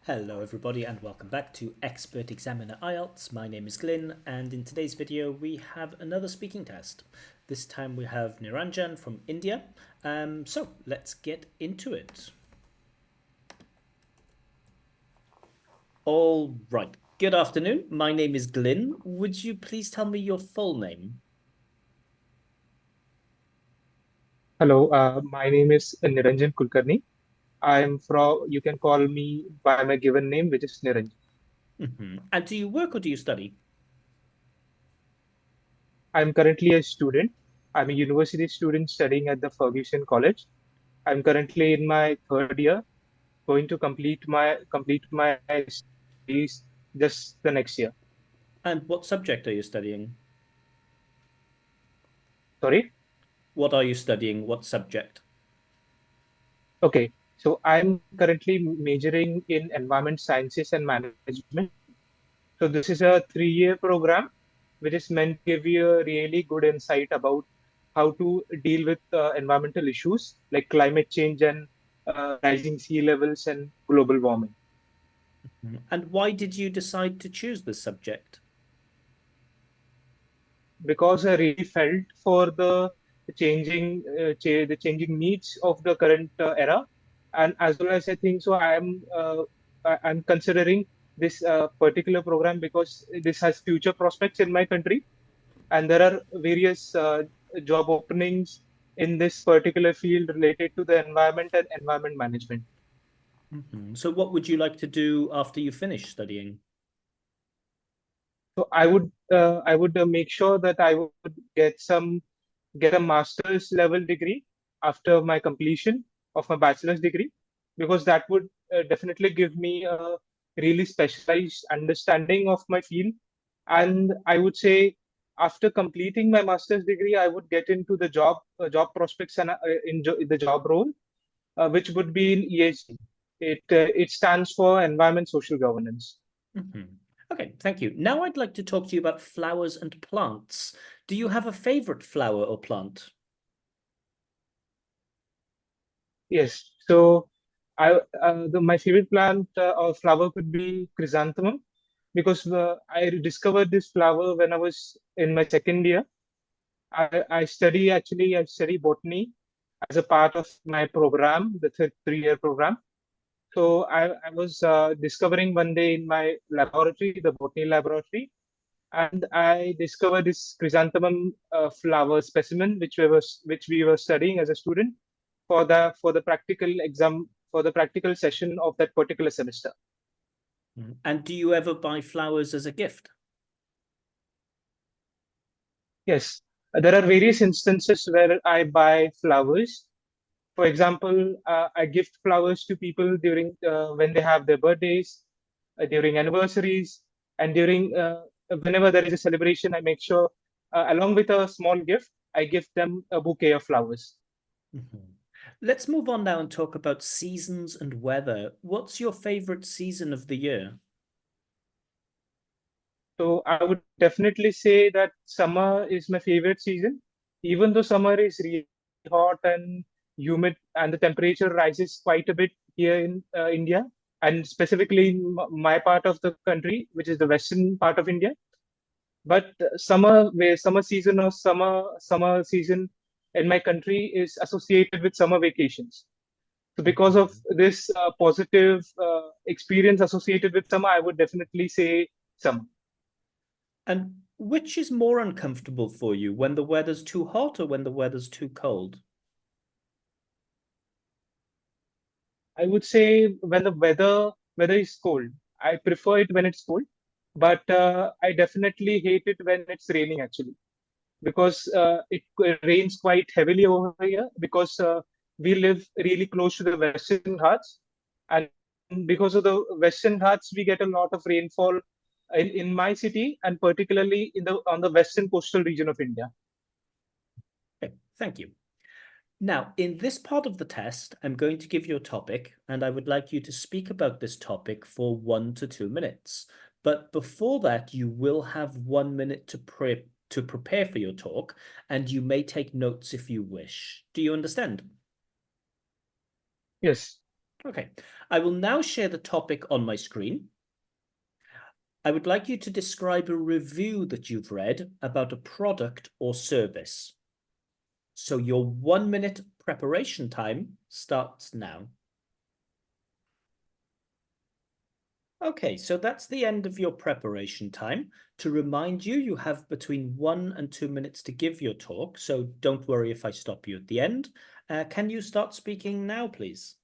Hello everybody and welcome back to Expert Examiner IELTS. My name is Glyn and in today's video we have another speaking test. This time we have Niranjan from India. So let's get into it. All right, good afternoon. My name is Glyn. Would you please tell me your full name? Hello, my name is Niranjan Kulkarni. I'm from, you can call me by my given name, which is Niranjan. And do you work or do you study? I'm currently a student. I'm a university student studying at the Ferguson College. I'm currently in my third year, going to complete my studies just the next year. And what subject are you studying? Sorry? What are you studying? What subject? Okay. So I'm currently majoring in environment sciences and management. So this is a 3-year program which is meant to give you a really good insight about how to deal with environmental issues like climate change and rising sea levels and global warming. And why did you decide to choose this subject? Because I really felt for the changing needs of the current era, and as well as I think so, I'm considering this particular program because this has future prospects in my country and there are various job openings in this particular field related to the environment and environment management. So what would you like to do after you finish studying? So I would make sure that I would get a master's level degree after my completion of my bachelor's degree because that would definitely give me a really specialized understanding of my field. And I would say after completing my master's degree, I would get into the job prospects and the job role, which would be in ESG. It stands for Environment Social Governance. Mhm. Okay, thank you. Now I'd like to talk to you about flowers and plants. Do you have a favorite flower or plant? Yes. So my favorite plant or flower could be chrysanthemum because I discovered this flower when I was in my second year. I study botany as a part of my program, the 3-year program. So I was discovering one day in my laboratory, the botany laboratory, and I discovered this chrysanthemum flower specimen, which we were studying as a student for the practical exam for the practical session of that particular semester. And do you ever buy flowers as a gift? Yes, there are various instances where I buy flowers. For example, I gift flowers to people during when they have their birthdays, during anniversaries, and during whenever there is a celebration. I make sure, along with a small gift, I give them a bouquet of flowers. Mhm. Let's move on now and talk about seasons and weather. What's your favorite season of the year? So I would definitely say that summer is my favorite season, even though summer is really hot and humid, and the temperature rises quite a bit here in India, and specifically in my part of the country, which is the western part of India. But summer season or summer season in my country is associated with summer vacations. So because of Mhm. this positive experience associated with summer, I would definitely say summer. And which is more uncomfortable for you, when the weather's too hot or when the weather's too cold? I would say when the weather is cold. I prefer it when it's cold, but I definitely hate it when it's raining actually because it rains quite heavily over here because we live really close to the Western Ghats, and because of the Western Ghats, we get a lot of rainfall in my city and particularly in the on the western coastal region of India. Okay, thank you. Now, in this part of the test, I'm going to give you a topic, and I would like you to speak about this topic for 1 to 2 minutes. But before that, you will have 1 minute to prepare for your talk, and you may take notes if you wish. Do you understand? Yes. Okay, I will now share the topic on my screen. I would like you to describe a review that you've read about a product or service. So your 1 minute preparation time starts now. Okay, so that's the end of your preparation time. To remind you, you have between 1 and 2 minutes to give your talk, so don't worry if I stop you at the end. Can you start speaking now, please?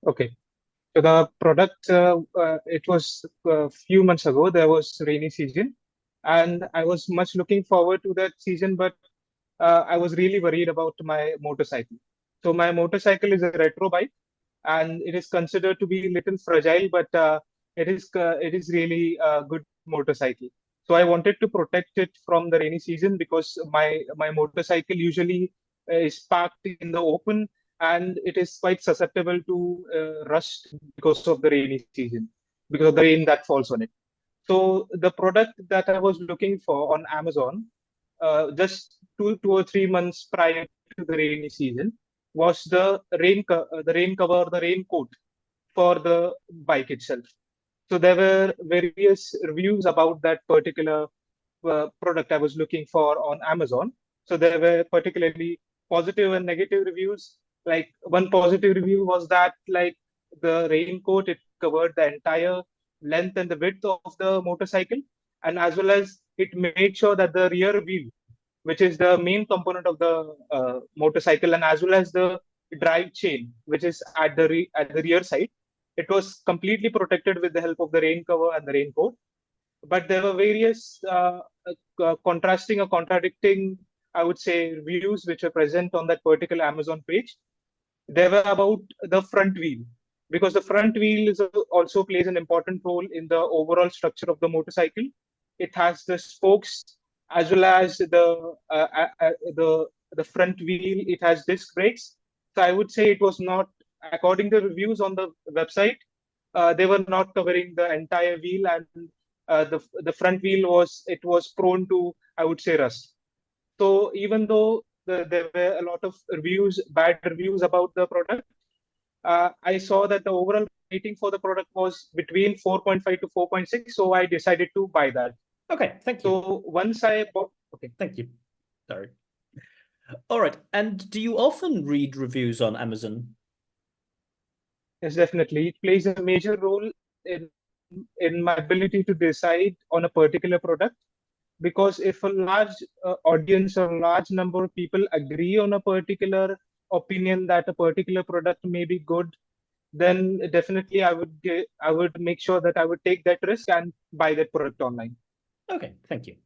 Okay. So the product, it was a few months ago. There was rainy season, and I was much looking forward to that season. But I was really worried about my motorcycle. So my motorcycle is a retro bike, and it is considered to be a little fragile, but it is really a good motorcycle. So I wanted to protect it from the rainy season because my motorcycle usually is parked in the open, and it is quite susceptible to rust because of the rainy season, because of the rain that falls on it. So the product that I was looking for on Amazon, just 2 or 3 months prior to the rainy season, was the rain cover, the raincoat for the bike itself. So there were various reviews about that particular product I was looking for on Amazon. So there were particularly positive and negative reviews. Like one positive review was that like the raincoat, it covered the entire length and the width of the motorcycle, and as well as it made sure that the rear wheel, which is the main component of the motorcycle, and as well as the drive chain, which is at at the rear side, it was completely protected with the help of the rain cover and the raincoat. But there were various contrasting or contradicting, I would say, reviews which were present on that particular Amazon page. They were about the front wheel, because the front wheel also plays an important role in the overall structure of the motorcycle. It has the spokes as well as the front wheel. It has disc brakes. So I would say it was not, according to reviews on the website, they were not covering the entire wheel, and the front wheel was prone to, I would say, rust. So even though there were a lot of bad reviews about the product, I saw that the overall rating for the product was between 4.5 to 4.6. So I decided to buy that. Okay, thank you. So once I bought, okay, Thank you. Sorry. All right, and do you often read reviews on Amazon? yes, definitely. It plays a major role in my ability to decide on a particular product, because if a large audience or large number of people agree on a particular opinion that a particular product may be good, then definitely I would make sure that I would take that risk and buy that product online. Okay, thank you.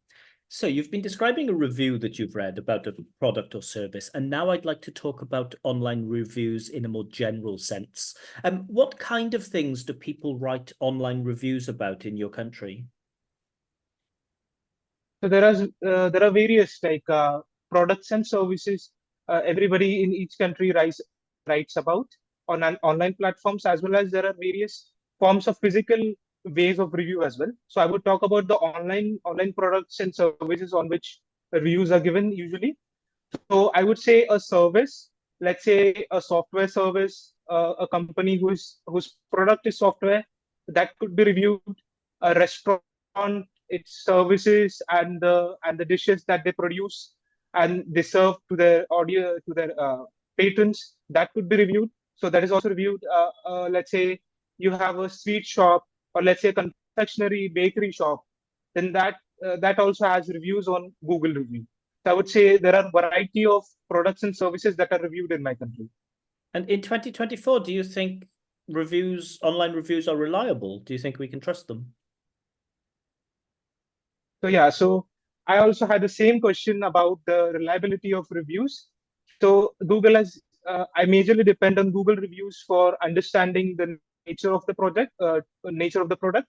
So you've been describing a review that you've read about a product or service, and now I'd like to talk about online reviews in a more general sense. What kind of things do people write online reviews about in your country? So there are various like products and services everybody in each country writes about on an online platforms, as well as there are various forms of physical ways of review as well. So I would talk about the online products and services on which reviews are given usually. So I would say a service, let's say a software service, a company whose product is software, that could be reviewed. A restaurant, its services and the dishes that they produce and they serve to their patrons, that could be reviewed. So that is also reviewed. Let's say you have a sweet shop, or let's say a confectionery bakery shop, then that also has reviews on Google Review. So I would say there are variety of products and services that are reviewed in my country. And in 2024, do you think online reviews are reliable? Do you think we can trust them? So yeah, so I also had the same question about the reliability of reviews. So Google has, I majorly depend on Google reviews for understanding the nature of the nature of the product.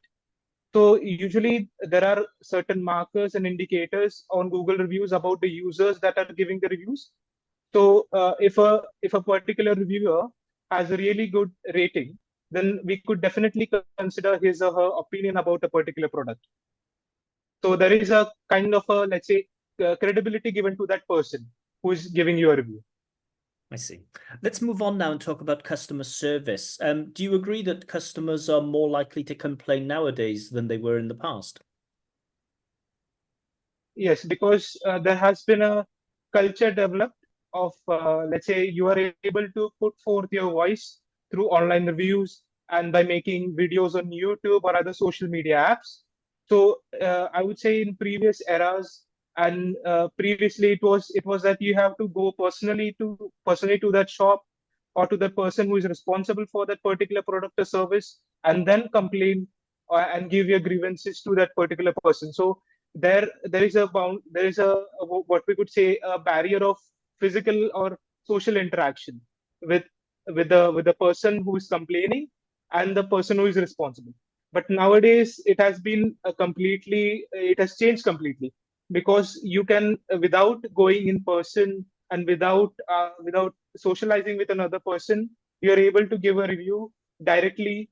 So usually there are certain markers and indicators on Google reviews about the users that are giving the reviews. So if a particular reviewer has a really good rating, then we could definitely consider his or her opinion about a particular product. So there is a kind of a, let's say, credibility given to that person who is giving you a review. I see. Let's move on now and talk about customer service. Do you agree that customers are more likely to complain nowadays than they were in the past? Yes, because there has been a culture developed of, let's say, you are able to put forth your voice through online reviews and by making videos on YouTube or other social media apps. So I would say in previous eras and previously it was that you have to go personally to that shop or to the person who is responsible for that particular product or service and then complain and give your grievances to that particular person. So there is a what we could say a barrier of physical or social interaction with with the person who is complaining and the person who is responsible. But nowadays it has changed completely, because you can, without going in person and without socializing with another person, you are able to give a review directly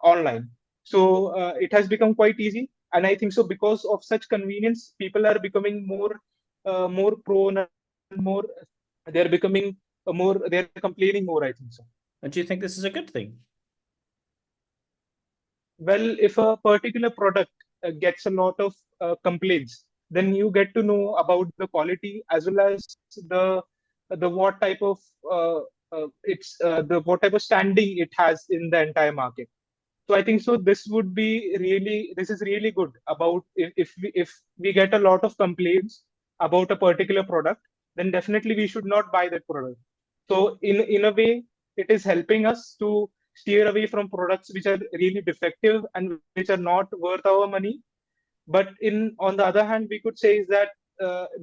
online. So it has become quite easy, and I think so because of such convenience, people are becoming more prone and more they're becoming more they're complaining more, I think so. And do you think this is a good thing? Well, if a particular product gets a lot of complaints, then you get to know about the quality as well as the the what type of it's the what type of standing it has in the entire market. So I think so. This is really good about if we get a lot of complaints about a particular product, then definitely we should not buy that product. So in a way, it is helping us to steer away from products which are really defective and which are not worth our money. But in on the other hand, we could say is that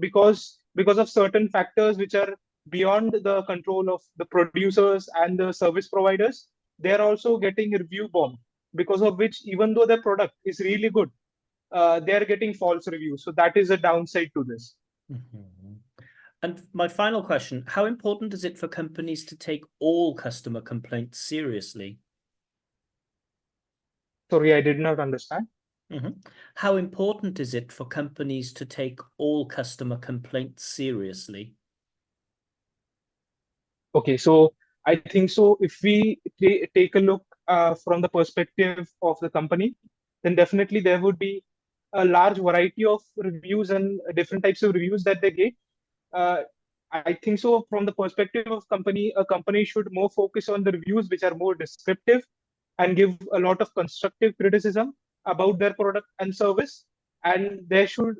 because of certain factors which are beyond the control of the producers and the service providers, they are also getting review bombed, because of which, even though their product is really good, they are getting false reviews. So that is a downside to this. Mhm. And my final question, how important is it for companies to take all customer complaints seriously? Sorry, I did not understand. Mhm. How important is it for companies to take all customer complaints seriously? Okay, so I think so. If we take a look from the perspective of the company, then definitely there would be a large variety of reviews and different types of reviews that they get. Uh, I think so. From the perspective of company, a company should more focus on the reviews which are more descriptive and give a lot of constructive criticism about their product and service. And they should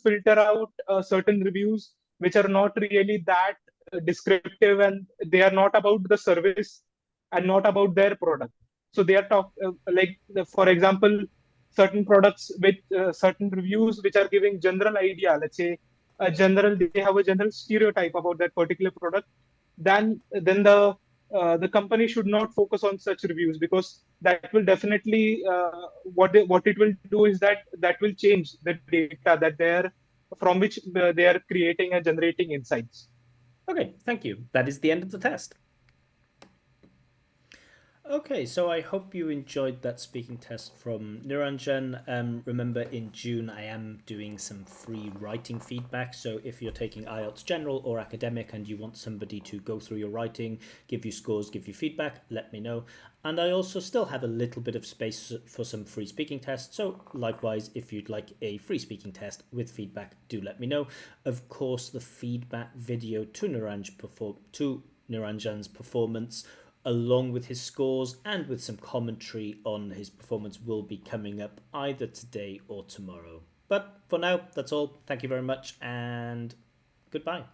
filter out certain reviews which are not really that descriptive, and they are not about the service and not about their product. So they are for example, certain products with certain reviews which are giving general idea, let's say they have a general stereotype about that particular product, then the company should not focus on such reviews, because that will definitely what it will do is that will change the data that they are from which they are creating and generating insights. Okay, thank you. That is the end of the test. Okay, so I hope you enjoyed that speaking test from Niranjan. Remember, in June, I am doing some free writing feedback. So if you're taking IELTS General or Academic and you want somebody to go through your writing, give you scores, give you feedback, let me know. And I also still have a little bit of space for some free speaking tests. So likewise, if you'd like a free speaking test with feedback, do let me know. Of course, the feedback video to Niranjan's performance, along with his scores and with some commentary on his performance, will be coming up either today or tomorrow. But for now, that's all. Thank you very much and goodbye.